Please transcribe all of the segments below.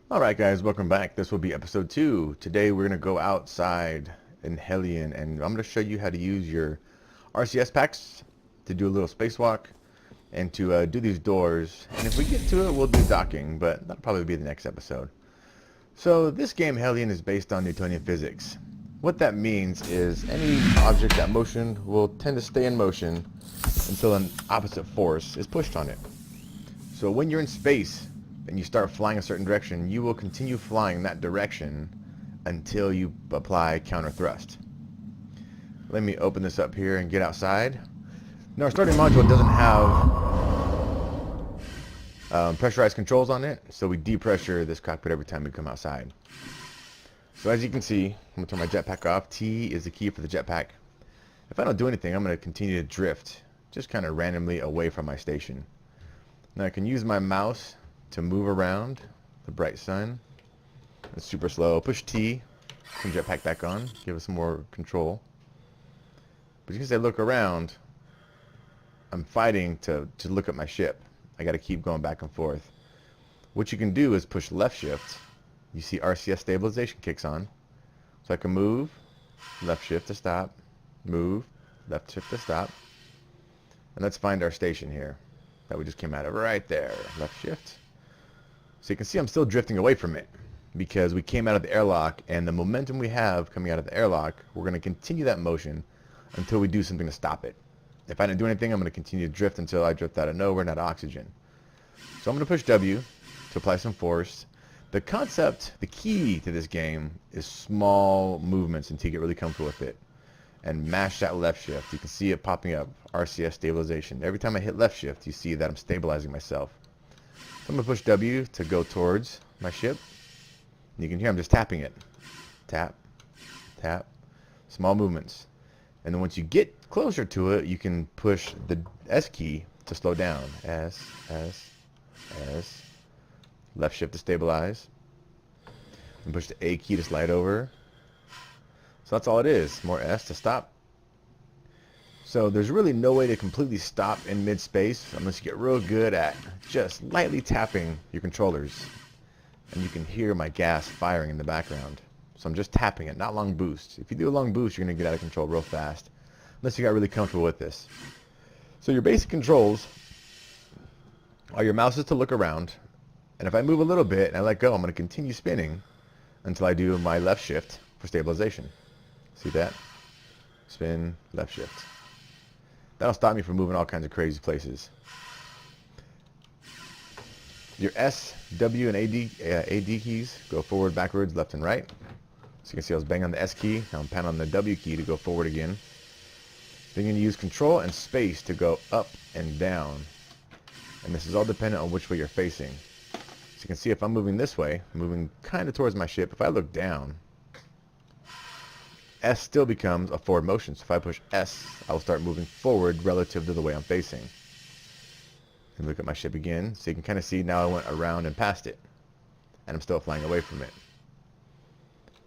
Alright guys, welcome back. This will be episode 2. Today we're going to go outside in Hellion and I'm going to show you how to use your RCS packs to do a little spacewalk and to do these doors. And if we get to it, we'll do docking, but that'll probably be the next episode. So this game, Hellion, is based on Newtonian physics. What that means is any object at motion will tend to stay in motion until an opposite force is pushed on it. So when you're in space and you start flying a certain direction, you will continue flying that direction until you apply counter thrust. Let me open this up here and get outside. Now our starting module doesn't have pressurized controls on it, so we depressure this cockpit every time we come outside. So as you can see, I'm going to turn my jetpack off. T is the key for the jetpack. If I don't do anything, I'm going to continue to drift, just kind of randomly away from my station. Now I can use my mouse to move around the bright sun. It's super slow. Push T, turn jetpack back on, give us some more control. But as I look around, I'm fighting to look at my ship. I got to keep going back and forth. What you can do is push left shift. You see RCS stabilization kicks on. So I can move, left shift to stop, move, left shift to stop. And let's find our station here that we just came out of. Right there, left shift. So you can see I'm still drifting away from it because we came out of the airlock, and the momentum we have coming out of the airlock, we're going to continue that motion until we do something to stop it. If I didn't do anything, I'm going to continue to drift until I drift out of nowhere and out of oxygen. So I'm going to push W to apply some force. The concept, the key to this game is small movements until you get really comfortable with it. And mash that left shift. You can see it popping up, RCS stabilization. Every time I hit left shift, you see that I'm stabilizing myself. So I'm going to push W to go towards my ship. You can hear I'm just tapping it. Tap, tap, small movements. And then once you get closer to it, you can push the S key to slow down. S, S, S. Left shift to stabilize. And push the A key to slide over. So that's all it is. More S to stop. So there's really no way to completely stop in mid-space unless you get real good at just lightly tapping your controllers. And you can hear my gas firing in the background. So I'm just tapping it, not long boosts. If you do a long boost, you're going to get out of control real fast. Unless you got really comfortable with this. So your basic controls are your mouse is to look around. And if I move a little bit and I let go, I'm going to continue spinning until I do my left shift for stabilization. See that? Spin, left shift. That'll stop me from moving all kinds of crazy places. Your S, W, and AD keys go forward, backwards, left, and right. So you can see I was banging on the S key. Now I'm pounding on the W key to go forward again. Then you're going to use control and space to go up and down. And this is all dependent on which way you're facing. So you can see if I'm moving this way, I'm moving kind of towards my ship. If I look down, S still becomes a forward motion. So if I push S, I will start moving forward relative to the way I'm facing. And look at my ship again. So you can kind of see now I went around and past it. And I'm still flying away from it.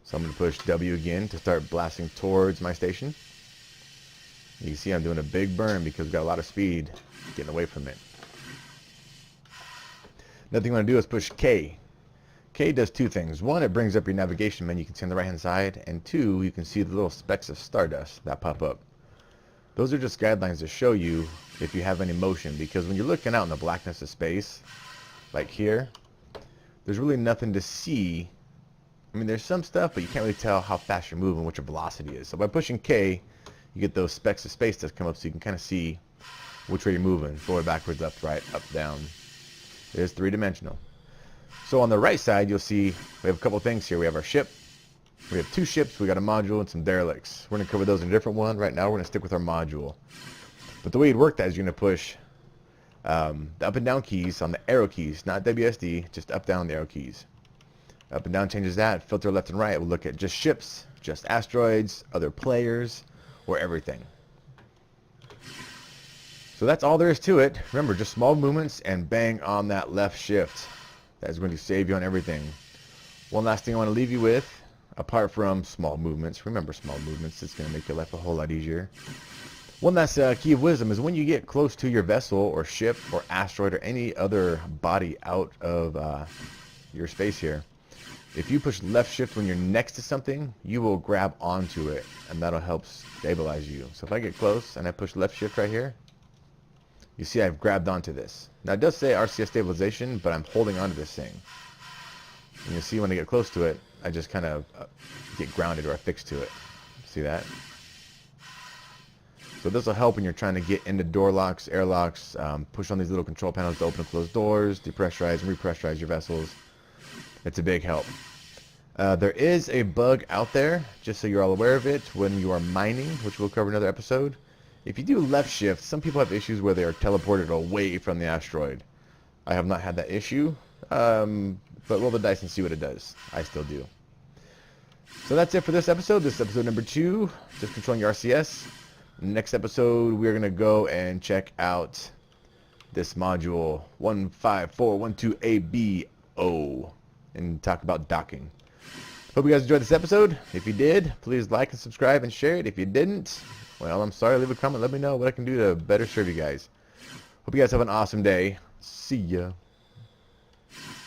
So I'm going to push W again to start blasting towards my station. You can see I'm doing a big burn because we've got a lot of speed getting away from it. Another thing I'm going to do is push K. K does two things. One, it brings up your navigation menu you can see on the right hand side. And two, you can see the little specks of stardust that pop up. Those are just guidelines to show you if you have any motion, because when you're looking out in the blackness of space, like here, there's really nothing to see. I mean, there's some stuff, but you can't really tell how fast you're moving, what your velocity is. So by pushing K, you get those specks of space that come up so you can kind of see which way you're moving, forward, backwards, left, right, up, down. It is three-dimensional. So on the right side, you'll see we have a couple things here. We have our ship. We have two ships. We got a module and some derelicts. We're going to cover those in a different one. Right now, we're going to stick with our module. But the way you'd work that is you're going to push the up and down keys on the arrow keys, not WSD, just up, down the arrow keys. Up and down changes that. Filter left and right. We'll look at just ships, just asteroids, other players, or everything. So that's all there is to it. Remember, just small movements and bang on that left shift. That is going to save you on everything. One last thing I want to leave you with, apart from small movements. Remember small movements. It's going to make your life a whole lot easier. One last key of wisdom is when you get close to your vessel or ship or asteroid or any other body out of your space here. If you push left shift when you're next to something, you will grab onto it, and that'll help stabilize you. So if I get close and I push left shift right here, you see I've grabbed onto this. Now it does say RCS stabilization, but I'm holding onto this thing. And you'll see when I get close to it, I just kind of get grounded or affixed to it. See that? So this will help when you're trying to get into door locks, air locks, push on these little control panels to open and close doors, depressurize and repressurize your vessels. It's a big help. There is a bug out there, just so you're all aware of it, when you are mining, which we'll cover in another episode. If you do left shift, some people have issues where they are teleported away from the asteroid. I have not had that issue, but roll the dice and see what it does. I still do. So that's it for this episode. This is episode number 2, just controlling your RCS. Next episode, we're going to go and check out this module 15412ABO and talk about docking. Hope you guys enjoyed this episode. If you did, please like and subscribe and share it. If you didn't, well, I'm sorry. Leave a comment. Let me know what I can do to better serve you guys. Hope you guys have an awesome day. See ya.